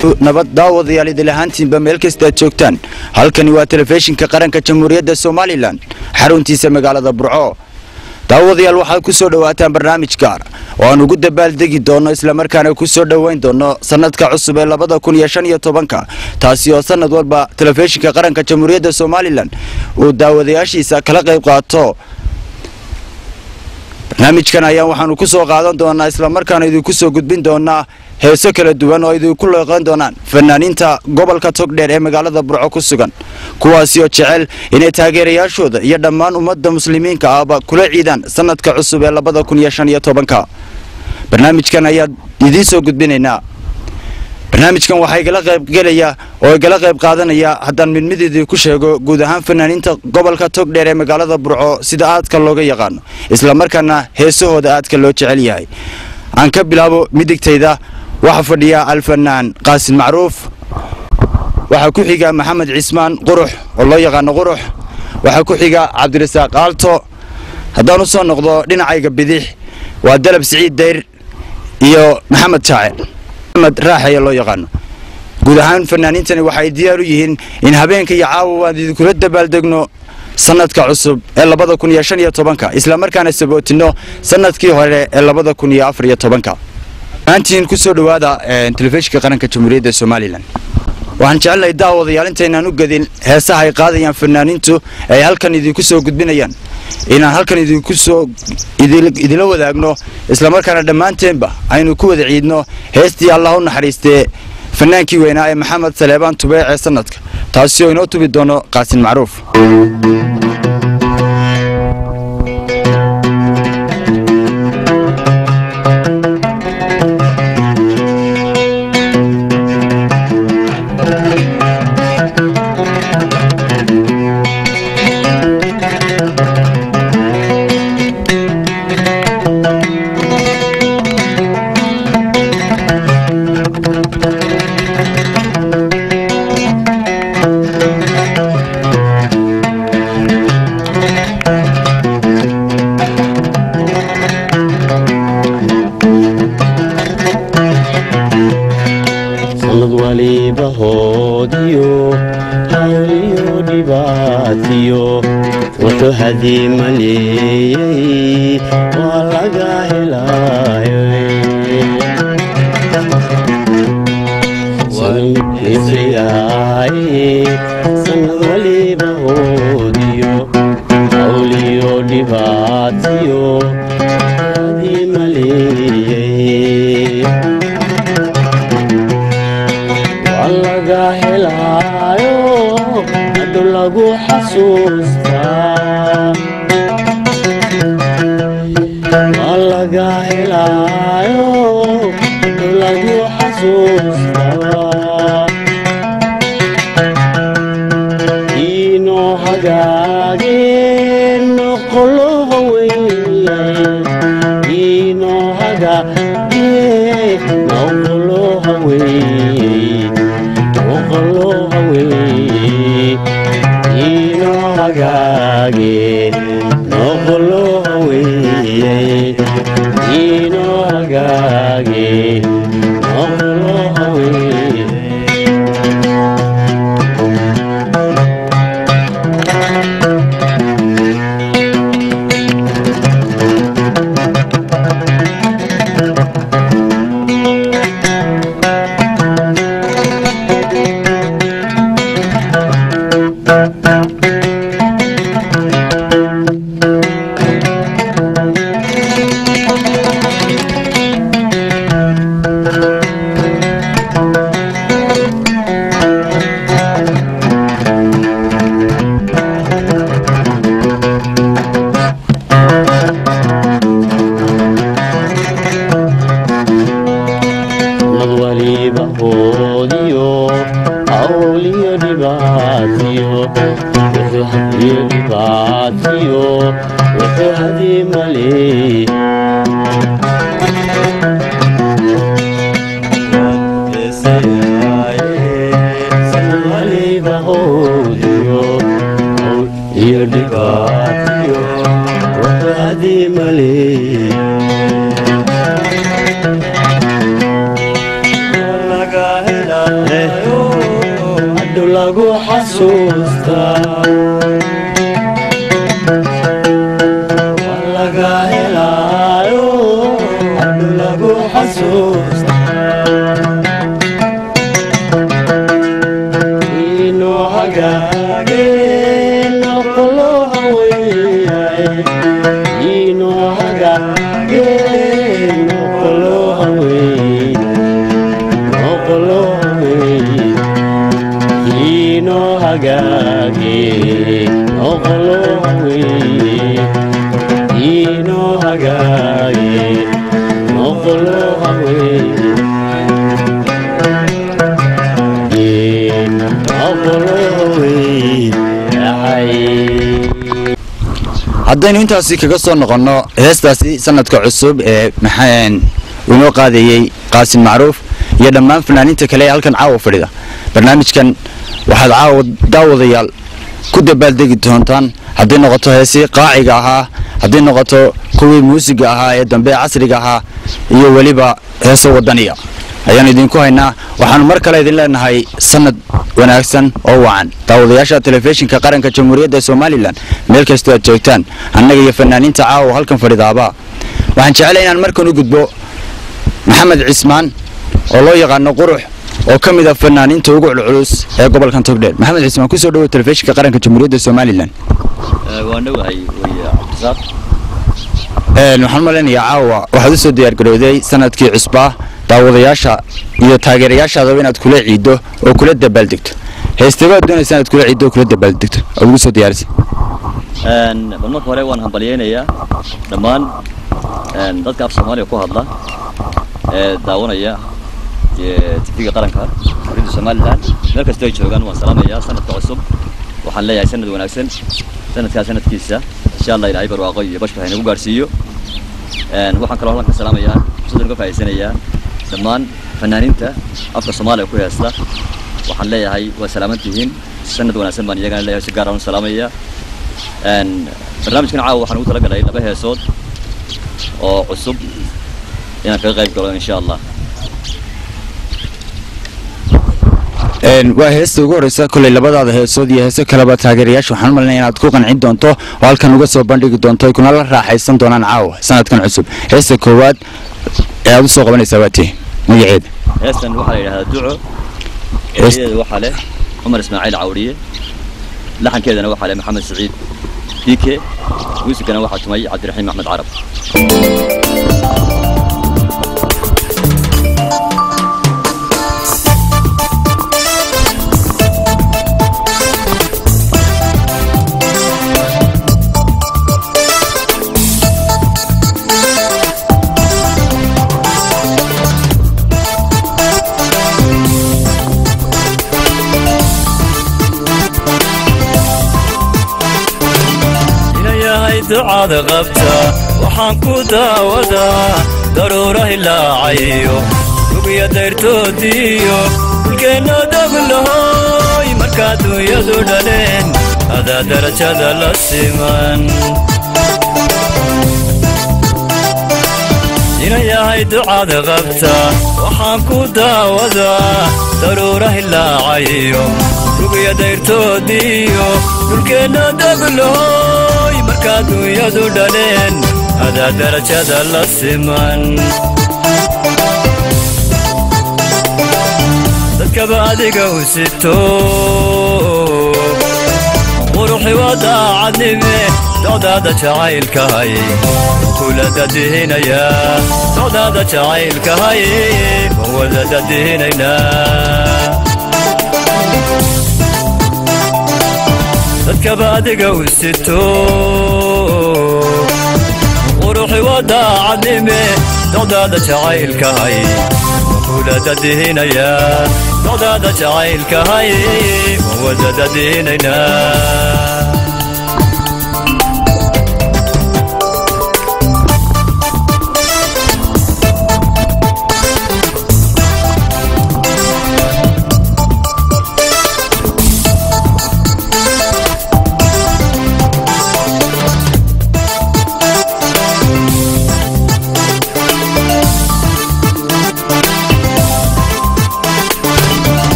nabad daawadayaal idil ahaantiinba meel kasta aad joogtaan halkani waa telefishinka qaranka jamhuuriyadda Soomaaliland xaruntiisa magaalada Burco daawadayaal waxaad ku soo dhawaataan barnaamij gaar oo aan ugu dabaaldegi doono isla markaana ku soo dhaweyn doono sanadka cusub ee 2015 taasi oo sanad walba telefishinka qaranka jamhuuriyadda Soomaaliland uu daawadayaashiisa kala qayb qaato barnaamijkan ayaa waxaanu ku soo qaadan doonaa isla markaana idinku soo gudbin doonaa heeso kala duwan oo idinku leeqan doonaan fanaaniinta gobolka Togdheer ee magaalada Burco ku sugan kuwaasi oo jecel inay taageerayaashooda iyo dhammaan ummadda muslimiinta ah kula ciidaan sanadka cusub ee 2015 barnaamijkan ayaa idin soo gudbinaynaa barnaamijkan waxay kala qayb qaadanaya haddaan midmideedii ku sheego guud ahaan fanaaniinta gobolka Togdheer ee magaalada Burco sida aadka looga yaqaan isla markaana heesahooda aadka loo jecel yahay aan ka bilaabo midigtayda waxa fadhiya alfanaan qaasin macruuf waxa ku xiga maxamed cismaan qurux oo loo yaqaan qurux waxa ku xiga cabdirasaaq aalto haddaan soo noqdo dhinacayga bidix waa dalab siciid dayr iyo maxamed jaacel maxamed raaxay loo yaqaan guud ahaan fanaaniintani waxay diyaar u yihiin in habeenka iyo caawa idinku dabaaldegno sanadka cusub ee 2015 isla markaana sabootino sanadkii hore ee 2014 aantiin ku soo dhawaada telefishinka qaranka jamhuuriyadda Soomaaliland waxaan jecelahay daawadayaal intaynaan u gadin heesaha ay qaadayaan fanaaniintu ay halkan idinku soo gudbinayaan inaan halkan idila wadaagno isla markaana dhammaanteenba aynu ku wada ciidno heestii Allah u naxariistay fanaankii weynaa ee Maxamed Saleebaan Tubeec ee sanadka taasi oo inoo tubi doono qaasin macruuf هذه ملي ولا جاهلاي والإسرائيل سنولي بهوديو أوليو دباتيو هذه ملي ولا جاهلاي أدلقو حسوستا xasuustaa waa laga helaayo hadhow lagu xasuustaa inuu hagaage noqolo haweeyaye inuu hagaage noqolo haweeye noqolo haweeye inuu hagaage noqolo haweeye inuu hagaage noqolo haweeye haddaynu intaasi kaga soo noqonno heestaasi sanadka cusub ee maxaan inoo qaadayey qaasin macruuf iyo dhammaan fanaaniinta kale ee halkan caawa fadhida barnaamijkan waxaad caawa daawadayaal ku dabaaldegi doontaan hadday noqoto heesii qaaciga ahaa hadday noqoto kuwii muusiga ahaa ee dambe casriga ahaa iyo weliba heeso wadaniya ayaan idinku haynaa waxaanu mar kale idin leenahay sanad wanaagsan oo wacan daawadayaasha telefishinka qaranka jamhuuriyadda Soomaaliland meel kasta aad joogtaan annaga iyo fanaaniinta caawa halkan fadhidaaba waxaan jecelahay inaan markan u gudbo maxamed cismaan oo loo yaqaan qurux oo kamid ah fanaaniinta ugu culus ee gobolkan Togdheer maxamed cismaan ku soo dhawo telefishinka qaranka jamhuuriyadda Soomaaliland waan dhawahay Cabdisaaq waxaan maleynayaa caawa waxaad u soo diyaar garowday sanadkii cusbaa daawadayaasha iyo taageerayaashaada inaad kula ciido oo kula dabaaldegto heestabaad doonaysaa inaad kula ciido oo kula dabaaldegto oo ugu soo diyaarisay bal marka hore waan hambalyeynaya dhammaan dadka af Soomaaliya ku hadla ee daawanaya TV-ga qaranka jamhuuriyadda Soomaaliland meel kasta ay joogaan waan salaamayaa sanadka cusub waxaan leeyahay sanad wanaagsan sanadkiisa insha Allah ilaahay barwaaqo iyo bashbax inagu gaarsiiyo waxaan kaloo halkan salaamayaa sidoo kale faa'iideynaya dhammaan fanaaniinta afka Soomaaliya ku heesta waxaan leeyahay waa salaamantihiin sanad wanaagsan baan iyagana leeyahay si gaar ah u salaamaya barnaamijkan caawa waxaan ugu talagalay laba heesood oo cusub inaan kaga qayb galo insha Allah waa heesta ugu horeysa kulay labadaada heesood iyo heeso kaleba taageerayaasha waxaan maleynayaa inaad ku qancin doonto oo halkan uga soo bandhigi doonto ay kuna la raaxaysan doonaan caawa sanadkan cusub heesta koowaad ee aad u soo qabanaysaa waa tii magaceeda heestan waxaa la yidhaahdaa duco heesteeda waxaa leh Umar Ismaaciil Cawriye laxankeedana waxaa leh Maxamed Saciid Dike muusigana waxaa tumay Cabdiraxiim Axmed Carab ducada qabta waxaan ku daawadaa daruura hilaacayo gubiya dayrtoodiyo dhulkeenna daglahoy markaa dunyadu dhaleen adaa darajada la siman inay yahay ducada qabta waxaan ku daawadaa daruura hilaacayo gubiya dayrtoodiyo dhulkeenna daglahoy markaa dunyadu dhaleen adaa darajada la siman dadkaba adiga u sito quruxi waa daacadnime docdaada jacaylkahay kula dadihinaya docdaada jacaylkahay wada dadihinayna dadkaba adiga u sito quruxi waa daacadnime docdaada jacaylkahay kula dadihinaya docdaada jacaylkahay wada dadihinayna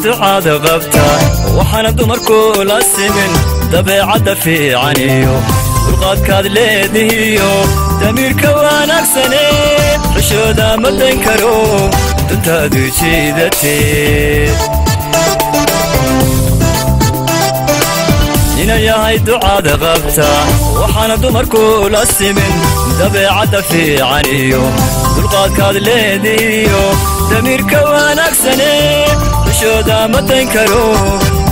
ducaada qabta waxaana dumarku la simin dabeecadda fiicaniyo dulqaadkaad leedihiyo damiirka wanaagsane xishooda ma dayn karo duntaadu jiidatee ina yahay ducaada qabta waxaana dumarku la simin dabeecadda fiicaniyo dulqaadkaad leedihiyo damiirka wanaagsane xishooda ma dayn karo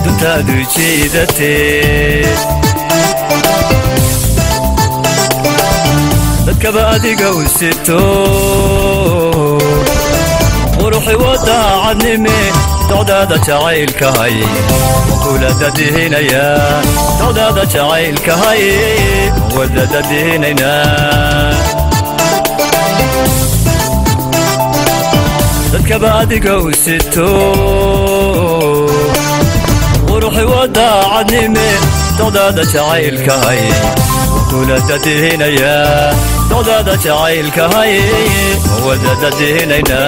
duntaadu jiidatee dadkaba adiga u sito quruxi wadaacadnime docdaada jacaylkahay kula dadihinaya docdaada jacaylkahay wada dadihinayna dadkaba adiga u sito quruxi wadaacadnime docdaada jacaylkahay kula dadihinaya docdaada jacaylkahay wada dadihinayna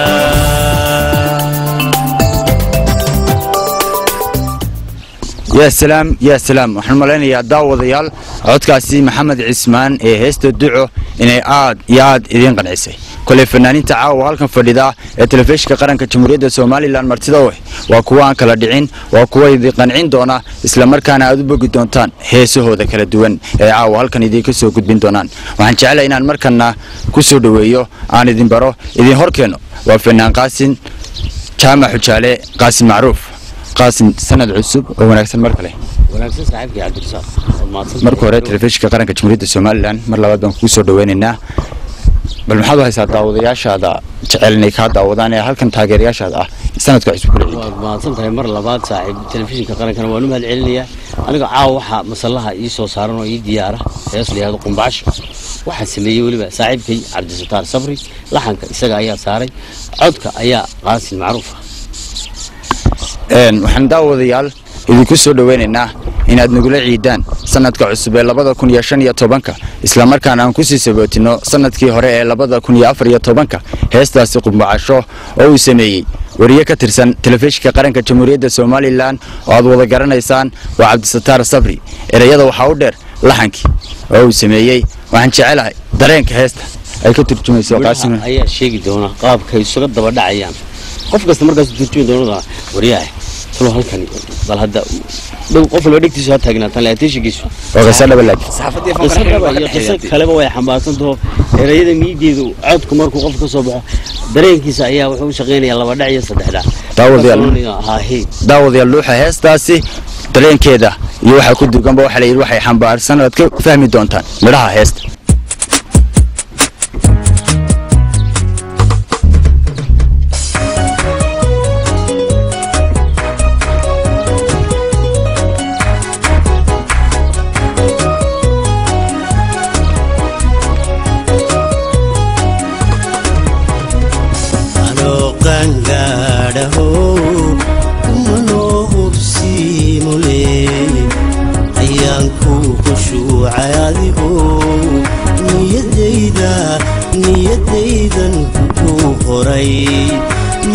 يا سلام يا سلام waxaan maleynayaa daawadayaal codkaasi maxamed cismaan ee heesta duco inay aad iyo aad idin qancisay kulay fanaaniinta caawa halkan fadhida ee telefishinka qaranka jamhuuriyadda Soomaaliland martida waa kuwa aan kala dhicin waa kuwa idin qancin doona isla markaana aad u bogi doontaan heesahooda kala duwan ee caawa halkan idin ka soo gudbin doonaan waxaan jecelahay inaan markana ku soo dhaweeyo aan idin baro idin horkeeno waa fanaan qaasin jaamac xujaale qaasin macruuf قاسم سند عصب وناكسن مركله وناكسن صاحبك عبد الرزاق marka hore telefishinka qaranka jamhuuriyadda Soomaaliland mar labaad baan ku soo dhaweynaynaa bal maxaad haysaa daawadayaashaada jecelnay ka daawadaan ee halkan taageerayaashaada ah sanadka cusub ku leeyahay waa maadsantahay mar labaad saaxiib telefishinka qaranka waan u mahad celinayaa aniga caaw waxa masalaha ii soo saaran oo ii diyaara hees leeyahay qumbash waxa sameeyay waliba saaxiibkay Cabdisataar Sabri laxanka isaga ayaa saaray codka ayaa qaasin macruuf waxaan daawadayaal idinku soo dhaweynaynaa inaad nagula ciidaan sanadka cusub ee 2015 isla markaana aan ku sii sabootino sanadkii hore ee 2014 heestaasi qumbacasho oo uu sameeyay wariye ka tirsan telefishinka qaranka jamhuuriyadda Soomaaliland oo aad wada garanaysaan waa Cabdisataar Sabri erayada waxa uu dheer laxankii oo uu sameeyay waxaan jecelahay dareenka heesta ay ka turjumayso qaasim ayaa sheegi doona qaabka ay isuga daba dhacayaan qof kasta markaas turjumi doonada wariyaha tolo halkan bal hadda dhow qof loo dhigtiisa ha taagnaataan laateeshigiisu oo qasada balaad saxaafadii fanqaraxay kale way xambaarsan doo erayada miidiidu codku markuu qof ka soo baxo dareenkiisa ayaa wuxuu shaqeynayaa laba dhac iyo saddex dhac daawadayaal luuxa heestaasi dareenkeeda iyo waxa ku duganba waxa la yiri waxay xambaarsan aad ka fahmi doontaan midhaha heesta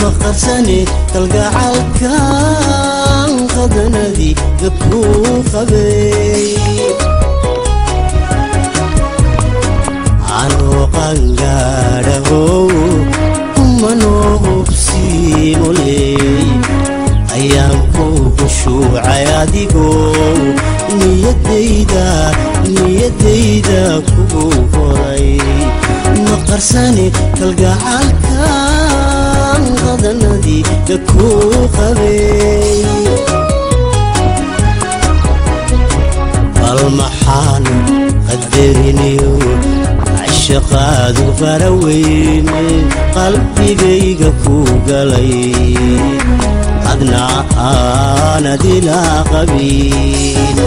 مقرسني تلقى عالكان قدندي قبو خبي عنو قنقاره منو بسيمولي أيامكو بشوع عياديكو نيديدا كبو فري مقرسني تلقى عالكان قدندي قبو خبي المحان قدرنيو عشقاد فروين قلبي جيجا فوقلي أدنى أنا دلا قبيل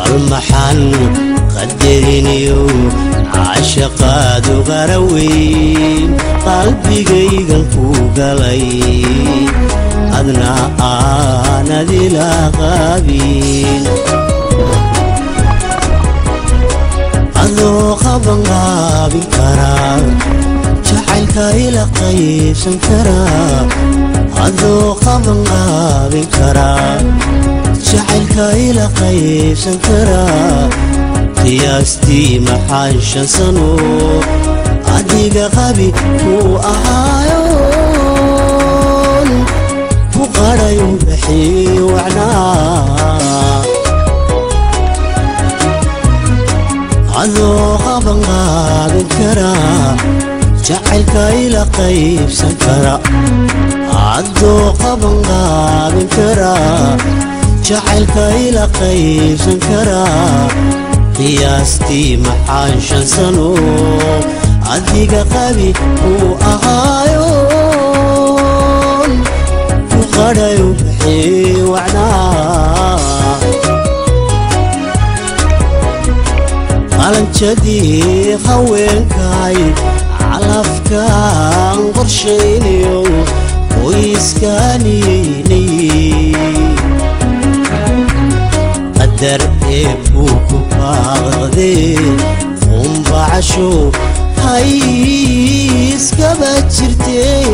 المحان قدرنيو عشقاد فروين قلبي جيجا فوقلي أدنى أنا دلا قبيل أذو خبن غابي كرار جعلك إلى قيب سنكرا عذو قبن قابن كرا جعلك إلى قيب سنكرا قياستي محاشا سنو عديق غبي هو أعايون وقرا يبحي وعنا عذو قبن قابن كرا جعلك إلى قيب سنكرا عذو قبن قابن كرا جعلك إلى قيب سنكرا قياستي محاشا سنو عديق قبي هو أغايون وقرا يبحي وعنا qalanjadii haweenkay calafkaan qorshaynayo qoyskaaniynay qadar eebuu ku baaqdee qumbacasho hayskaba jirtee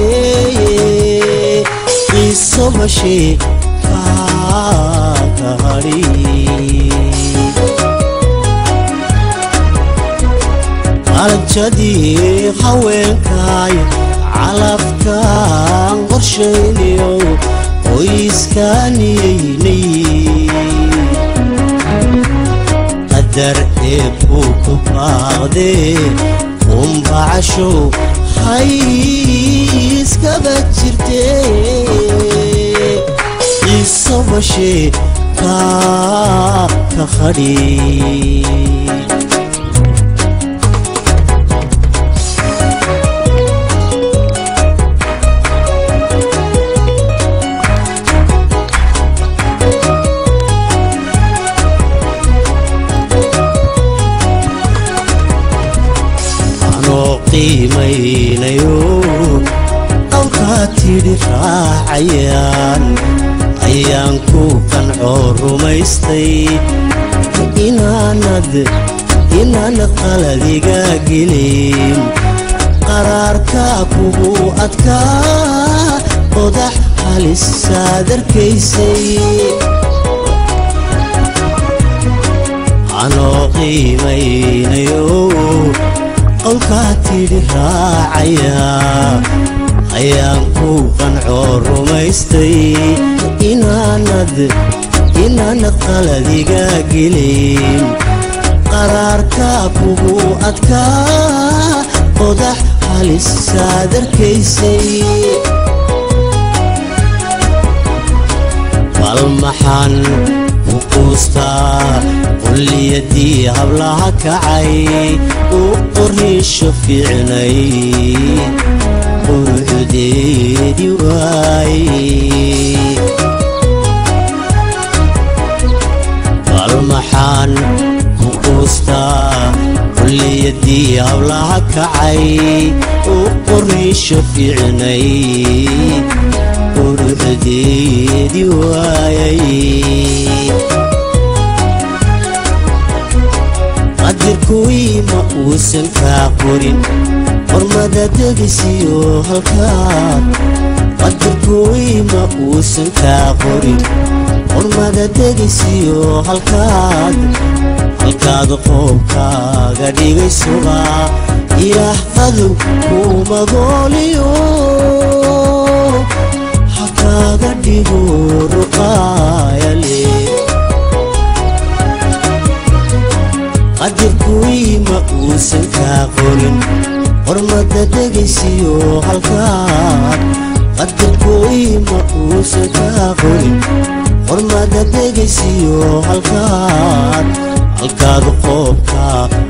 qiso bashee kaaka hadhi qalanjadii haweenkay calafkaan qorshaynayo qoyskaaniynay qadar eebuu ku baaqdee qumbacasho hayskaba jirtee qiso bashee kaaka hadhi qiimaynayo qowlkaa tidhi raacayaan ayaan ku qancoo rumaystay inaanad qaladiga gelin qaraarkaa kugu adkaa qodax halisaad arkaysay anoo qiimaynayo qowlkaa tidhi raacaya ayaan ku qancoo rumaystay inaanad qaladiga gelin qaraarkaa kugu adkaa qodax halisaad arkaysay bal maxaan u quustaa qulliyadii hablaha kacay u qorriisho fiicnay quruxdeedii waayey bal maxaan u quustaa qulliyadii hablaha kacay u qorriisho fiicnay quruxdeedii waayey qadirkuwii ma uusan kaa qorin hormada degisiyo halkaad qadirkuwii ma uusan kaa qorin hormada degisiyo halkaad qoobkaaga dhigay sugaa ilaah qadow kuu magooliyo hakaaga dhigo ruqaayale qadirkuwii ma uusan kaa qorin hormada degisiyo halkaad qadirkuwii ma uusan kaa qorin hormada degisiyo halkaad qoobka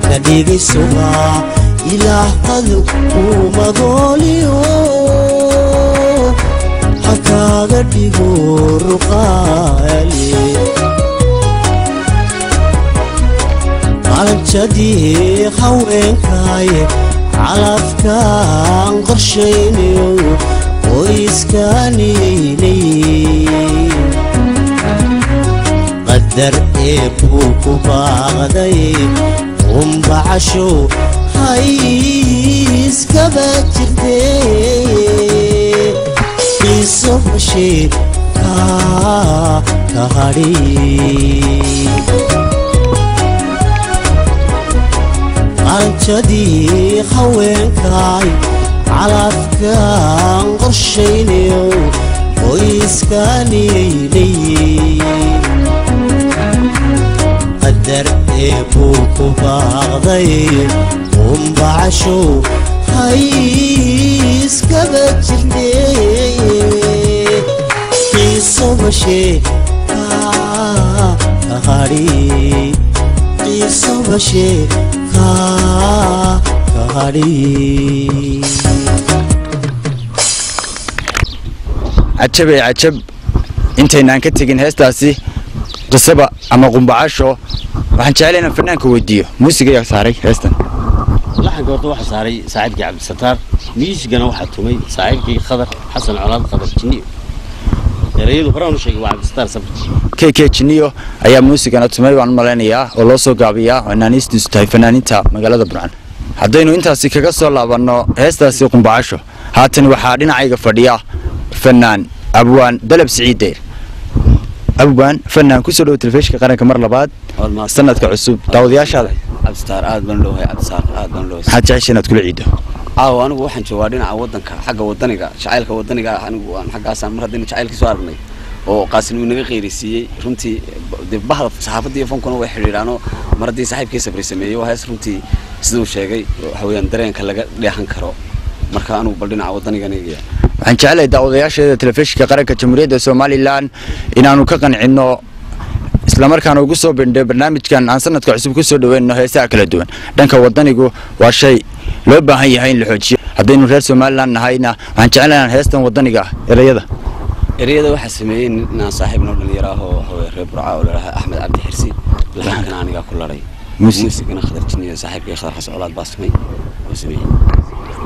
ka dhigay sugaa ilaah qadow kuu magooliyo hakaaga dhigo ruqaayale qalanjadii haweenkay calafkaan qorshaynayo qoyskaaniynay qadar eebuu ku baaqday qumbacasho hayskaba jirtee bashee ka hadhi qalanjadii haweenkaay calafkaan qorshaynayo qoyskaniyayleeyiin qadar eebuu ku baaqday qumbacasho hayskaba jirtee qiiso bashee ka hadhi qiiso bashee ka hadhi cajabay cajab intaynaan ka tegin heestaasi qisaba ama qumbacasho waxaan jecelahay inaan fanaanka weydiiyo muusiga ayaa saaray heestan laxanka horta waxaa saaray saaxiibkii cabdisataar miisigana waxaa tumay saaxiibkii khadar xasan colaad khadar jiniyo erayadu horaan u sheegay waa cabdisataar sabri KK jiniyo ayaa muusigana tumay baan u malaynayaa oo loo soo gaabiyaa fanaanistiisu tahay fanaaniinta magaalada burcan haddaynu intaasi kaga soo laabanno heestaasi qumbacasho haatan waxaa dhinacayga fadhiya fanaan abwaan dalab siciide abwaan fanaan kusoo dhawo telefishinka qaranka mar labaad sanadka cusub daawadayaashaada cabdisataar aad baan loohay cabdisaar aad baan loohay maxaad jeceshay inaad kula ciido anigu waxaan joogaa dhinaca wadanka xagga wadaniga jacaylka wadaniga anigu aan xaggaasaan mar haddaynu jacaylkii soo aragnay oo qaasin uu naga qeyrisiiyey runtii bahda saxaafadda iyo fankuna way xidhiidhaanoo mar haddii saaxiibkii sabri sameeyey waa hees runtii siduu sheegay waxa weeyaan dareenka laga dheehan karo marka anigu bal dhinaca wadanigan eegaya waxaan jecelahay daawadayaasheeda telefishinka qaranka jamhuuriyadda somalilan inaanu ka qancinno isla markaana ugu soo bindhay barnaamijkan aan sanadka cusub ku soo dhaweynno heesaha kala duwan dhanka wadanigu waa shay loo baahan yahay in la xoojiyo haddaynu reer somalilan nahayna waxaan jecelahay heestan wadaniga erayada waxaa sameeyey inaan saaxiibno dhalinyaro ah oo reer burca oo ladhaha axmed cabdi xirsi laxankana anigaa ku laray muusigana khadar jiniyo saaxiibkii khadar xasan colaad baa samay oo sameeyey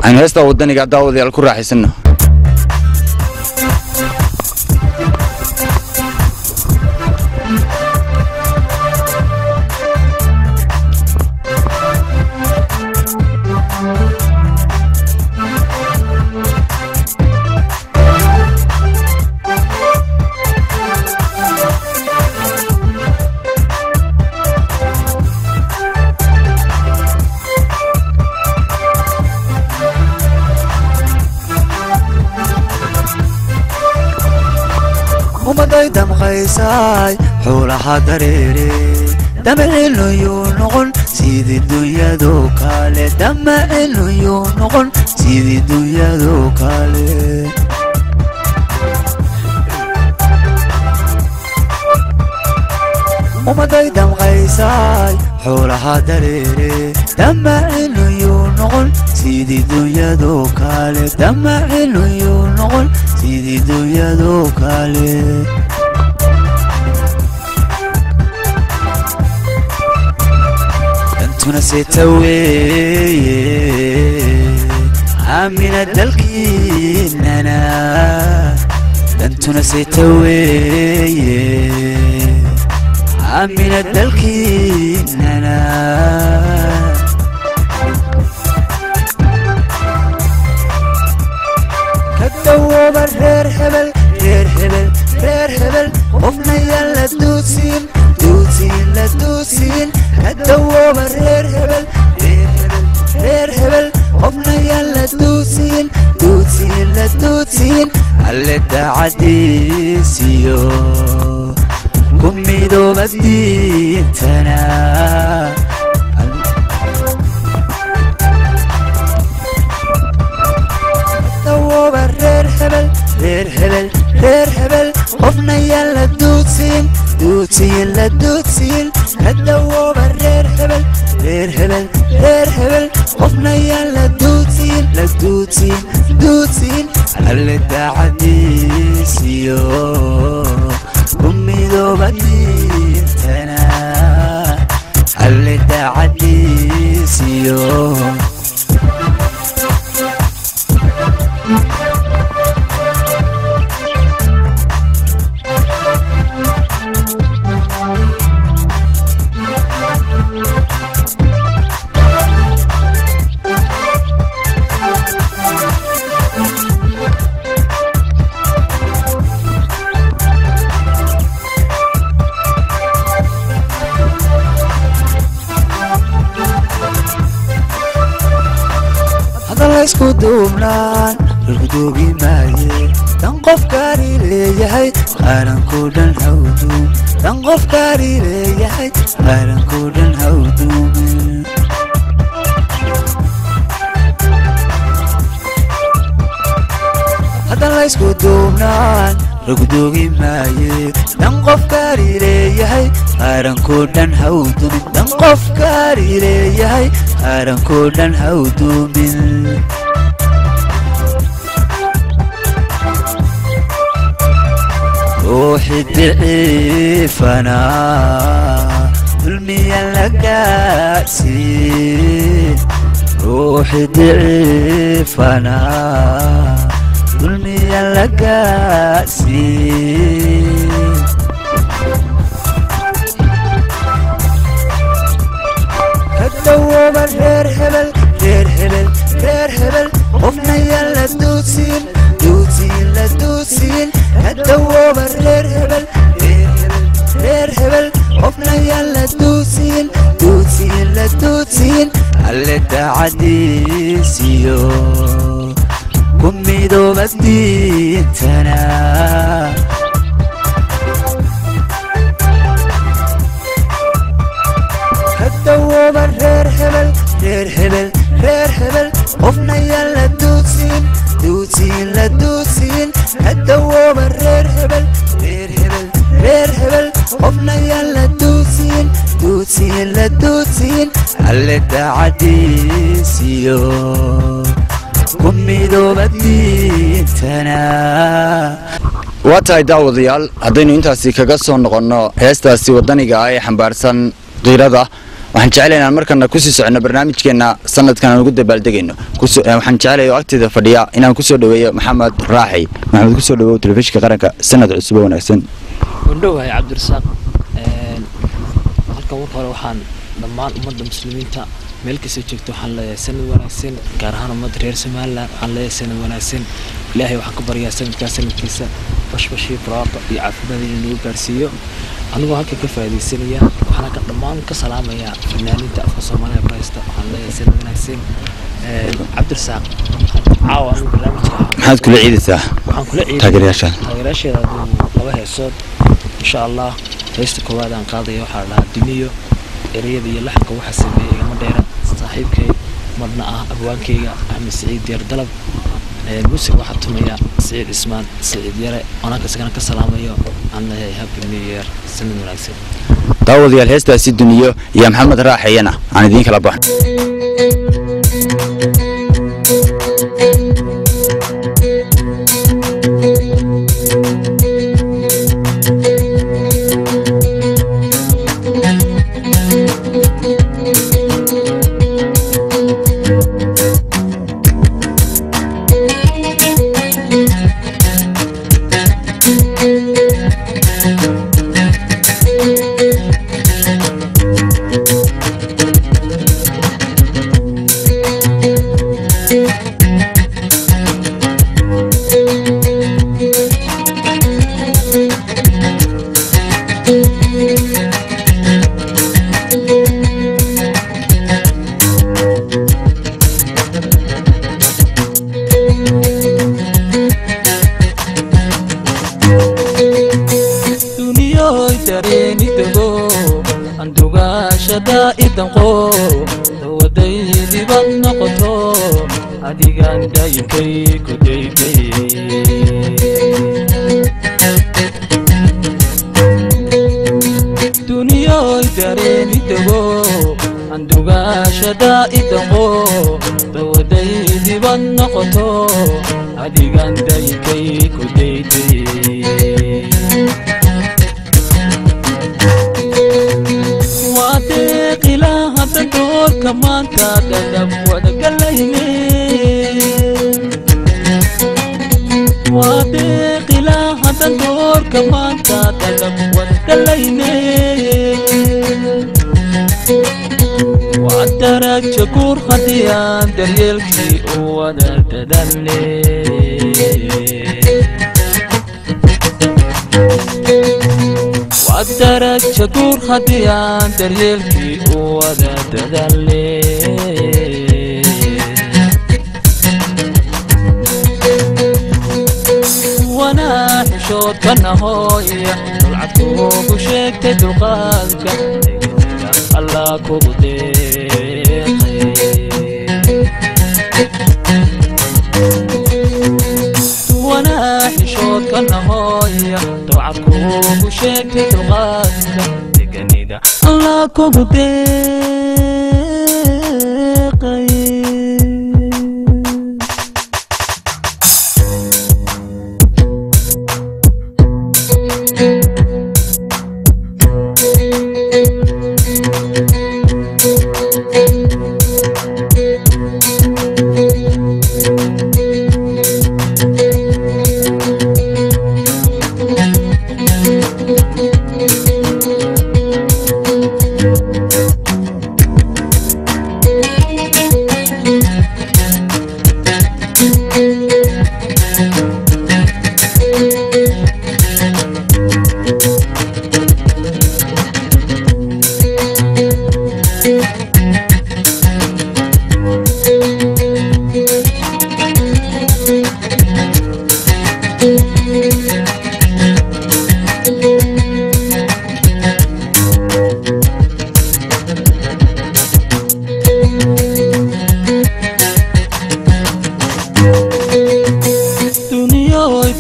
aynu heestaa wadaniga daawadayaal ku raaxaysanno umaday damqaysaay xoolaha dareere damaciluyuu noqon sidii dunyadoo kale damaciluyuu noqon sidii dunyadoo kale umaday damqaysaay xoolaha dareere damaciluyuu noqon sidii dunyadoo kale damaciluyuu noqon sidii dunyadoo kale dantuna seeta weeye aamina dalkiinana dantuna seeta weeye aamina dalkiinana kadawooba reer hebel reer hebel reer hebel qofna yaan la duudsiin duudsiin la duudsiin kadawooba reer hebel reer hebel reer hebel qofna yaan la duudsiin duudsiin la duudsiin alle daacadiisiyo ku midooba diintana reer hebel reer hebel reer hebel qofna yaan la duudsiin duudsiin la duudsiin kadawooba reer hebel reer hebel reer hebel qofna yaan la duudsiin la duudsiin duudsiin alle daacadiisiyo ku midooba diintana alle daacadiisiyo laysku duubnaan rugdoogi maaye dan qof gaari leeyahay qaranku dhan hawduum dan qof gaari leeyahay qaranku dhan hawduum hadan laysku duubnaan rugdoogi maaye dan qof gaari leeyahay qaranku dhan hawduum dan qof gaari leeyahay qaranku dhan hawduumin روحي ضعيفنا ظلمي لقاسين روحي ضعيفنا ظلمي لقاسين كدوب الرير هبل رير هبل رير هبل قفنا يلا دوسين دوسين لا دوسين كدوب الرير هبل رير هبل رير هبل قفنا يلا دوسين دوسين لا دوسين اللي تعديسيو كمي دو بس ديتنا كدوب الرير هبل رير هبل رير هبل قفنا يلا دوسين دوسين لا دوسين كدوب الرير هبل رير هبل رير هبل قفنا يلا دوسين دوسين لا دوسين اللي تعديسيو كمي دو بديتنا waa tahay daawadayaal haddaynu intaasi kaga soo noqonno heestaasi wadaniga ah ee xambaarsan qiirada waxaan jecelaynaa markana ku sii socono barnaamijkeena sanadkan aan ugu dabaaldegayno waxaan jecelahay oo agteeda fadhiya inaan ku soo dhaweeyo maxamed raaxi maxamed ku soo dhaweeyo telefishinka qaranka sanad cusub oo wanaagsan wandhowahay cabdirasaaq halkan marka hore waxaan dhammaan ummadda muslimiinta meel kasta joogto waxaan leeyahay sanad wanaagsan gaar ahaan ummadda reer Soomaaliland waxaan leeyahay sanad wanaagsan ilaahay waxaan ka baryaa sanadkiisa bashbashii barwaaqo iyo caafimaad inuu gaarsiiyo anigoo halka ka faa'iideysanaya waxaan ka dhammaan ka salaamayaa fanaaniinta afka Soomaaliya baraysta waxaan leeyahay sanad wanaagsan cabdirasaaq caawa barnaamijka maxaad kula ciidaysaa waxaan kula taageerayaasha laba heesood insha Allah heesta koowaad aan qaadayo waxaa la dimiyo ereyada iyo laxanka waxa sameeyay ma dheera saaxiibkay marna ah abwaankayga Axmed Saciid Diyaar Dalab music waxa tumaya Saciid Ismaan Saciid Yare ana ka salaamayo aan leeyahay happy new year sanad wanaagsan daawadayaal heestaasi duniyo iyo maxamed raaxiyana aan idin kala baxno شكور خديان دريلكي وانا تدلي وعدرك شكور خديان دريلكي وانا تدلي وانا حشود كنا هوية طلعت كوب وشكت دلقاتك الله كوب ديقي وانا حشود كنا هوية طلعت كوب وشكت دلقاتك دقنيدا الله كوب ديقي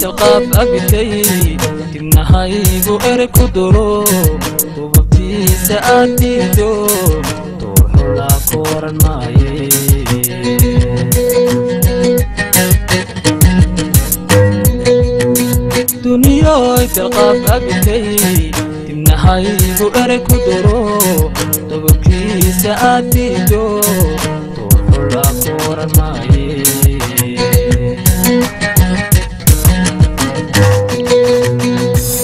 القاب أبتي تمنهايقو إركو درو وببتي سأتي دو توحو لا كورن ماي دنيا القاب أبتي تمنهايقو إركو درو وببتي سأتي دو توحو لا كورن ماي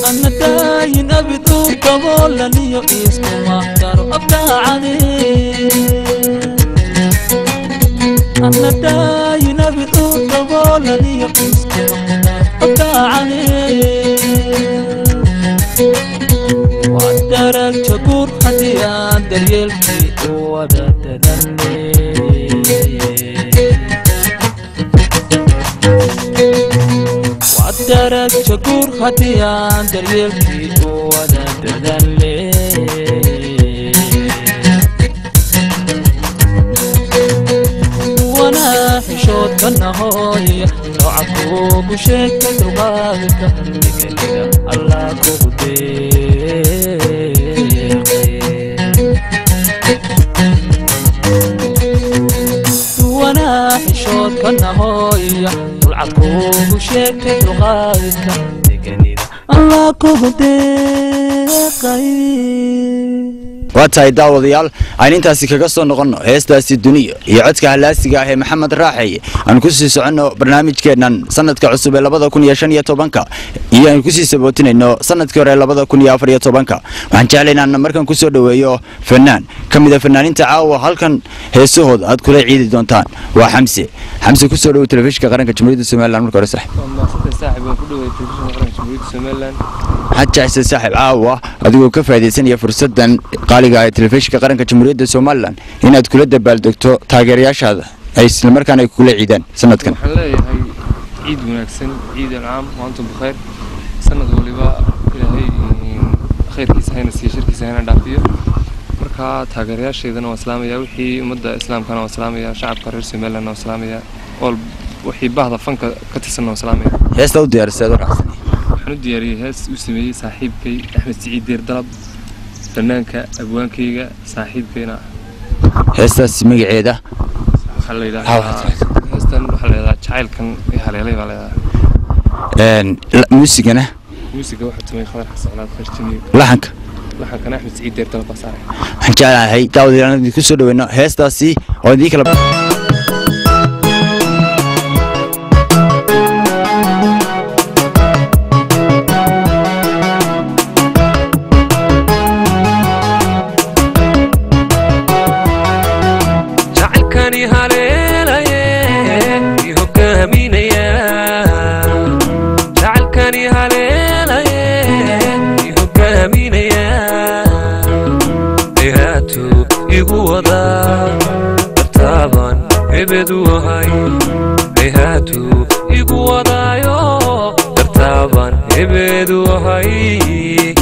أنا داين أبدو كمولني يقيسكو مختارو أبدا عليه أنا داين أبدو كمولني يقيسكو أبدا عليه وعدرك شكور حديان دريلكي ودا تدني وعدرك شكور حديان دريلكي ودا تدني وانا حشود كنا هوية لو عفوك وشك دغالك لكنك الله كبدي وانا حشود كنا هوية لو عفوك وشك دغالك لكنك الله كبدي waa tahay daawadayaal aan intaasi kaga soo noqono heestaasi duniya iyo codka halaasiga ah ee maxamed raaxay aan ku sii socono barnaamijkeenan sanadka cusub ee 2015 iyo aan ku sii sabootinayno sanadkii hore 2014 waxaan jeclaynaa markaan ku soo dhaweeyo fanaan kamid ah fanaaninta caawa halkan heesahooda aad kula ciidi doontaan waa xamse ku soo dhaw telefishinka qaranka Jamhuuriyadda Soomaaliland marka hore saaxiib aan ku dhaweey telefishinka qaranka Jamhuuriyadda Soomaaliland حتى صاحب عاوة أدو كفايدة يا فرصة قالي تلفزيون قرن كجمهورية سومالان هنا تقول دبل دكتور تاجرياش هذا أي سلمر كان يقول عيدان سنة كان هاي عيد ونكسن عيد العام وأنتم بخير سنة ولبا إلى هاي خير كيس هاي نسي شركة هاي ندافية مركا تاجرياش إذا وسلامية وحي مدة إسلام كان وسلامية شعب قرر سومالان وسلامية وحي بعض فنك كتسن وسلامية هستو ديار السادة راسني waxaan u diyaariyay hees uu sameeyay saaxiibkay Axmed Saciid Deer Dalab fanaanka abwaankayga saaxiibkayna heestaas magaceeda waxa la yiraahdaa heestan waxa la yiraahdaa jacaylkan ee haleelay baa la yiraahdaa muusigana muusiga waxa tumay Khadar Xasanaad Khashjini laxanka Axmed Saciid Deer Dalab saaray waxaan jeclahay daawadayaal ku soo dhaweeyno heestaasi oo idin kala بدوهاي لهاتو يقوضايو ترتاو hebeedu ahay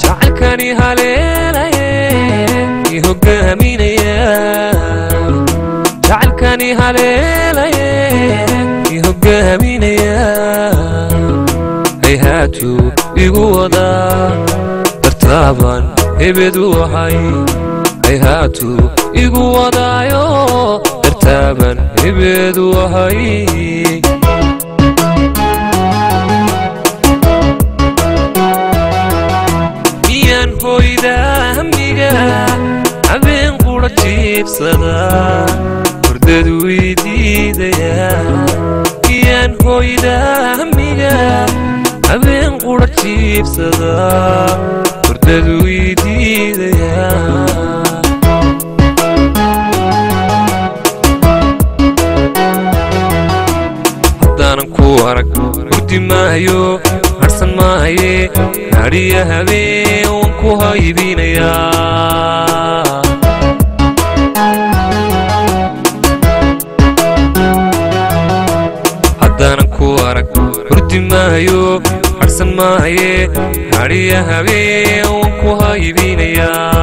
jacaylkani haleelaye i hogaaminaya jacaylkani haleelaye i hogaaminaya hayhaatu igu wadaa dartaaban hebeedu ahay hayhaatu igu wadaayo dartaaban hebeedu ahay miyaan hooydaa hamiga habeen qura jiibsada hordadu idiidaya miyaan hooydaa hamiga habeen qura jiibsada hordadu idiidaya arag hurdi maayo harsan maaye naadhiya habeen waan ku haybinayaa haddaanan ku arag hurdi maayo harsan maaye naadhiya habeen waan ku haybinayaa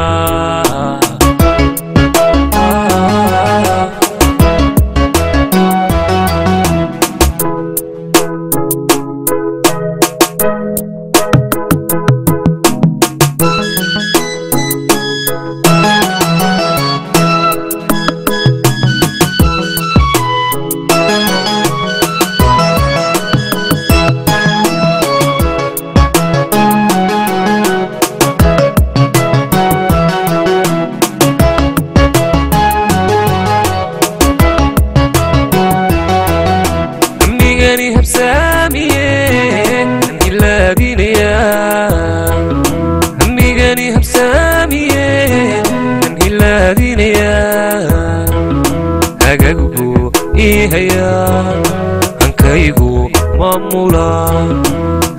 hankaygu maamula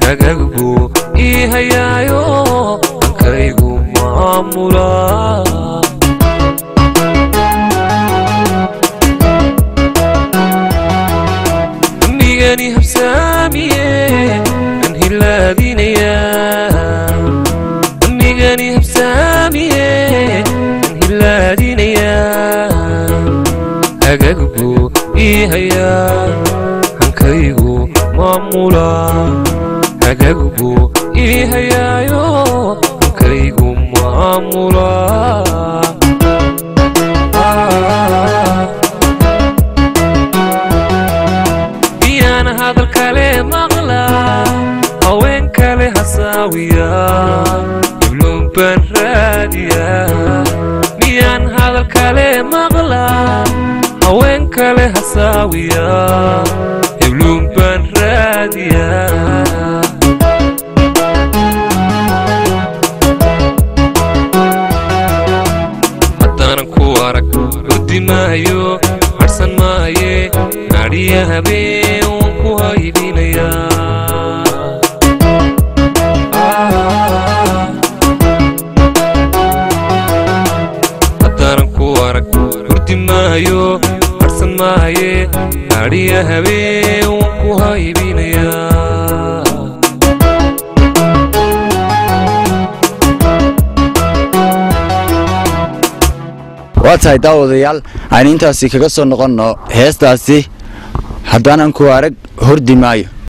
hagagbu ii hayaayo hankaygu maamula amigani habsaamiye an hilaadinaya amigani habsaamiye an hilaadinaya hagagbu ihaya hankaygu maamula hagagbu ihayaayo hankaygu maamula miyaan hadal kale maqla haween kale hasaawiya ibluun baan raadiya miyaan hadal kale maqla haween kale hasaawiya ibluun baan raadiya haddaanan ku arag hurdi maayo harsan maaye naadhiya habeen waan ku haybinayaa haddaanan ku arag hurdi maayo harsan maaye naadhiya habeen waan ku haybinayaa waa tahay daawadayaal aan intaasi kaga soo noqonno heestaasi haddaanan ku arag hurdi maayo